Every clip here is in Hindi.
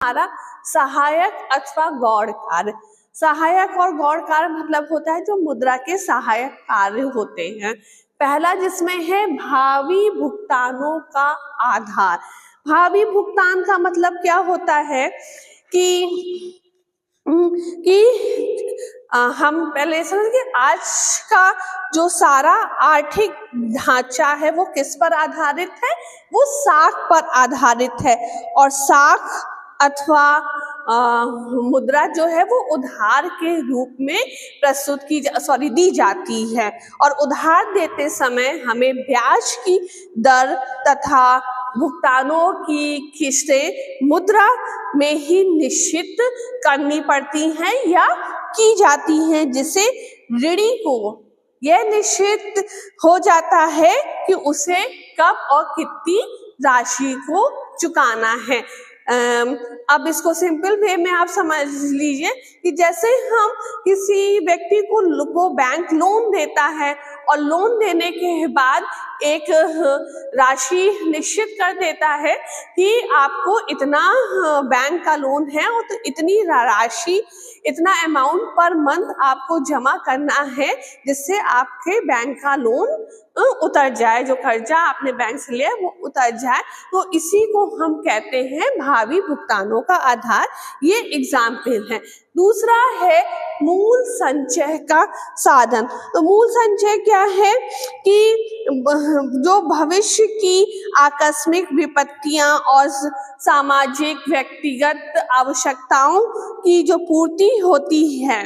हमारा सहायक अथवा गौण कार्य। सहायक और गौण कार्य मतलब होता है जो मुद्रा के सहायक कार्य होते हैं। पहला जिसमें है भावी भुगतानों का आधार। भावी भुगतान का मतलब क्या होता है कि हम पहले समझिए आज का जो सारा आर्थिक ढांचा है वो किस पर आधारित है, वो साख पर आधारित है। और साख अथवा मुद्रा जो है वो उधार के रूप में प्रस्तुत दी जाती है। और उधार देते समय हमें ब्याज की दर तथा भुगतानों की किस्तें मुद्रा में ही निश्चित करनी पड़ती हैं या की जाती हैं, जिससे ऋणी को यह निश्चित हो जाता है कि उसे कब और कितनी राशि को चुकाना है। अब इसको सिंपल वे में आप समझ लीजिए कि जैसे हम किसी व्यक्ति को बैंक लोन देता है और लोन देने के बाद एक राशि निश्चित कर देता है कि आपको इतना बैंक का लोन है और तो इतनी राशि, इतना अमाउंट पर मंथ आपको जमा करना है जिससे आपके बैंक का लोन उतर जाए, जो कर्जा आपने बैंक से लिया वो उतर जाए। तो इसी को हम कहते हैं भावी भुगतानों का आधार। ये एग्जाम्पल है। दूसरा है मूल संचय का साधन। तो मूल संचय क्या है कि जो भविष्य की आकस्मिक विपत्तियां और सामाजिक व्यक्तिगत आवश्यकताओं की जो पूर्ति होती है,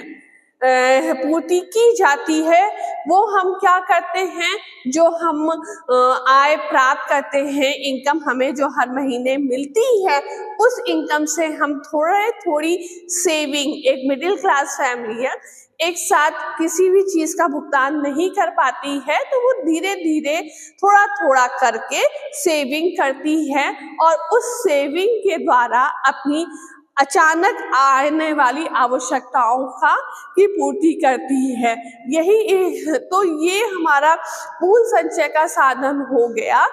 पूर्ति की जाती है, वो हम क्या करते हैं, जो हम आय प्राप्त करते हैं, इनकम हमें जो हर महीने मिलती है, उस इनकम से हम थोड़ी सेविंग, एक मिडिल क्लास फैमिली है एक साथ किसी भी चीज का भुगतान नहीं कर पाती है, तो वो धीरे धीरे थोड़ा थोड़ा करके सेविंग करती है और उस सेविंग के द्वारा अपनी अचानक आने वाली आवश्यकताओं की पूर्ति करती है। ये हमारा मूल संचय का साधन हो गया।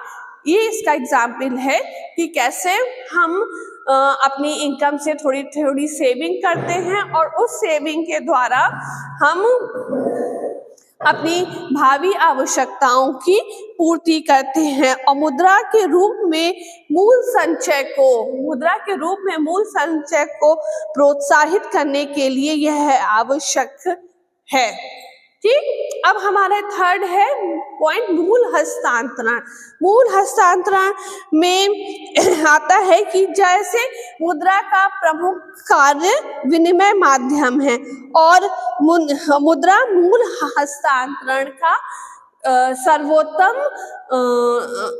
ये इसका एग्जाम्पल है कि कैसे हम अपनी इनकम से थोड़ी थोड़ी सेविंग करते हैं और उस सेविंग के द्वारा हम अपनी भावी आवश्यकताओं की पूर्ति करते हैं। और मुद्रा के रूप में मूल संचय को प्रोत्साहित करने के लिए यह आवश्यक है। ठीक, अब हमारा थर्ड है पॉइंट मूल हस्तांतरण। मूल हस्तांतरण में आता है कि जैसे मुद्रा का प्रमुख कार्य विनिमय माध्यम है और मुद्रा मूल हस्तांतरण का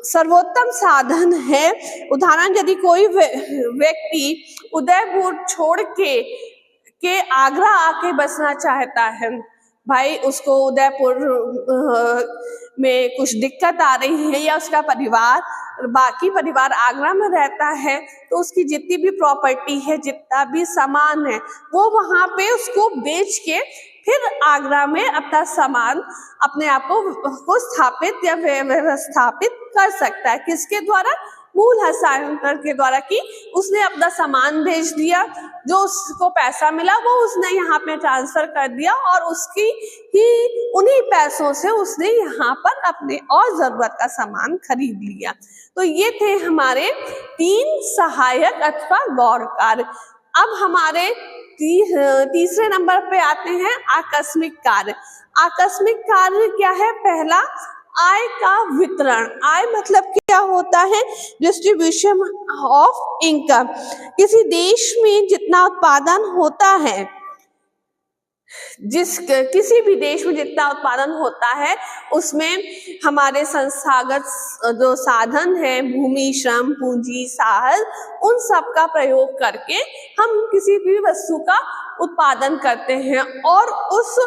सर्वोत्तम साधन है। उदाहरण, यदि कोई व्यक्ति उदयपुर छोड़ के आगरा आके बसना चाहता है, भाई उसको उदयपुर में कुछ दिक्कत आ रही है या उसका बाकी परिवार आगरा में रहता है, तो उसकी जितनी भी प्रॉपर्टी है, जितना भी सामान है, वो वहां पे उसको बेच के फिर आगरा में अपना सामान अपने आप को स्थापित या व्यवस्थापित कर सकता है। किसके द्वारा? मूल हस्तांतरण के द्वारा, कि उसने अपना सामान भेज दिया, जो उसको पैसा मिला वो उसने यहाँ पे ट्रांसफर कर दिया और उन्हीं पैसों से उसने यहाँ पर अपने और जरूरत का सामान खरीद लिया। तो ये थे हमारे 3 सहायक अथवा गौण कार्य। अब हमारे तीसरे नंबर पे आते हैं आकस्मिक कार्य। आकस्मिक कार्य क्या है? पहला, आय का वितरण। आय मतलब क्या होता है? Distribution of income. किसी देश में जितना उत्पादन होता है, किसी भी देश में जितना उत्पादन होता है, उसमें हमारे संस्थागत जो साधन है, भूमि, श्रम, पूंजी, साहस, उन सब का प्रयोग करके हम किसी भी वस्तु का उत्पादन करते हैं और उस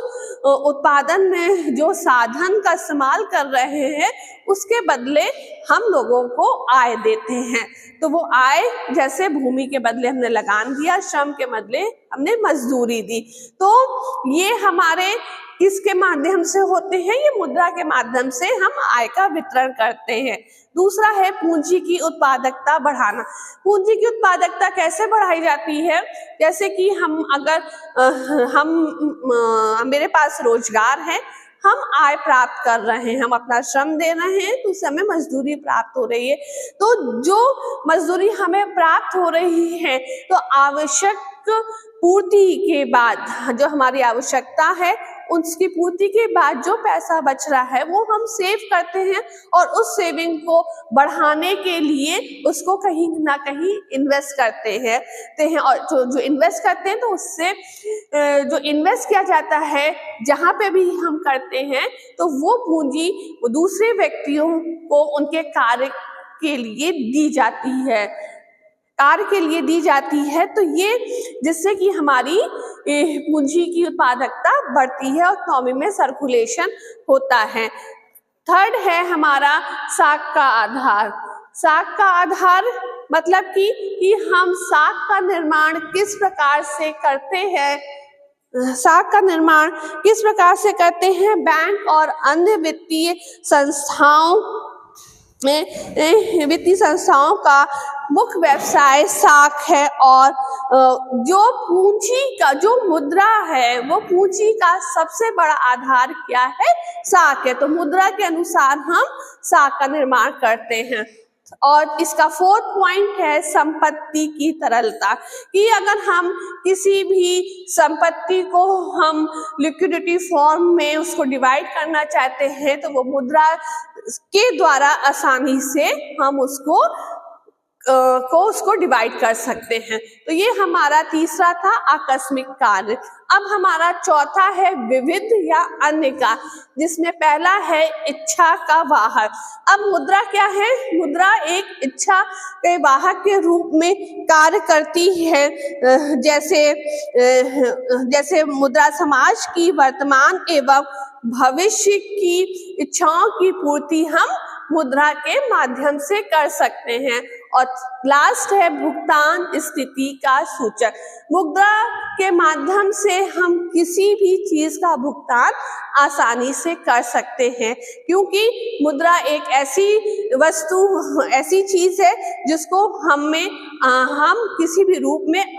उत्पादन में जो साधन का इस्तेमाल कर रहे हैं उसके बदले हम लोगों को आय देते हैं। तो वो आय, जैसे भूमि के बदले हमने लगान दिया, श्रम के बदले हमने मजदूरी दी। तो ये हमारे किसके माध्यम से होते हैं? ये मुद्रा के माध्यम से हम आय का वितरण करते हैं। दूसरा है पूंजी की उत्पादकता बढ़ाना। पूंजी की उत्पादकता कैसे बढ़ाई जाती है? जैसे कि हम अगर मेरे पास रोजगार है, हम आय प्राप्त कर रहे हैं, हम अपना श्रम दे रहे हैं, तो उससे हमें मजदूरी प्राप्त हो रही है। तो जो मजदूरी हमें प्राप्त हो रही है, तो आवश्यक पूर्ति के बाद जो हमारी आवश्यकता है, उसकी पूर्ति के बाद जो पैसा बच रहा है वो हम सेव करते हैं और उस सेविंग को बढ़ाने के लिए उसको कहीं ना कहीं इन्वेस्ट करते हैं और जो इन्वेस्ट करते हैं तो उससे जो इन्वेस्ट किया जाता है जहाँ पे भी हम करते हैं तो वो पूंजी दूसरे व्यक्तियों को उनके कार्य के लिए दी जाती है, तो ये जिससे कि हमारी पूंजी की उत्पादकता बढ़ती है और इकोनॉमी में सर्कुलेशन होता है। थर्ड है हमारा साख का आधार। साख का आधार मतलब कि हम साख का निर्माण किस प्रकार से करते हैं? साख का निर्माण किस प्रकार से करते हैं? बैंक और अन्य वित्तीय संस्थाओं का मुख्य व्यवसाय साख है और जो पूंजी का जो मुद्रा है वो पूंजी का सबसे बड़ा आधार क्या है? साख है। तो मुद्रा के अनुसार हम साख का निर्माण करते हैं। और इसका फोर्थ पॉइंट है संपत्ति की तरलता, कि अगर हम किसी भी संपत्ति को हम लिक्विडिटी फॉर्म में उसको डिवाइड करना चाहते हैं तो वो मुद्रा के द्वारा आसानी से हम उसको डिवाइड कर सकते हैं। तो ये हमारा तीसरा था आकस्मिक कार्य। अब हमारा चौथा है विविध या अन्य का, जिसमें पहला है इच्छा का वाहक। अब मुद्रा क्या है? मुद्रा एक इच्छा के वाहक के रूप में कार्य करती है। जैसे मुद्रा समाज की वर्तमान एवं भविष्य की इच्छाओं की पूर्ति हम मुद्रा के माध्यम से कर सकते हैं। और लास्ट है भुगतान स्थिति का सूचक। मुद्रा के माध्यम से हम किसी भी चीज का भुगतान आसानी से कर सकते हैं, क्योंकि मुद्रा एक ऐसी चीज है जिसको हम किसी भी रूप में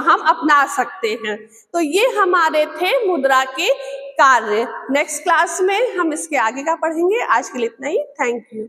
हम अपना सकते हैं। तो ये हमारे थे मुद्रा के कार्य। नेक्स्ट क्लास में हम इसके आगे का पढ़ेंगे। आज के लिए इतना ही। Thank you.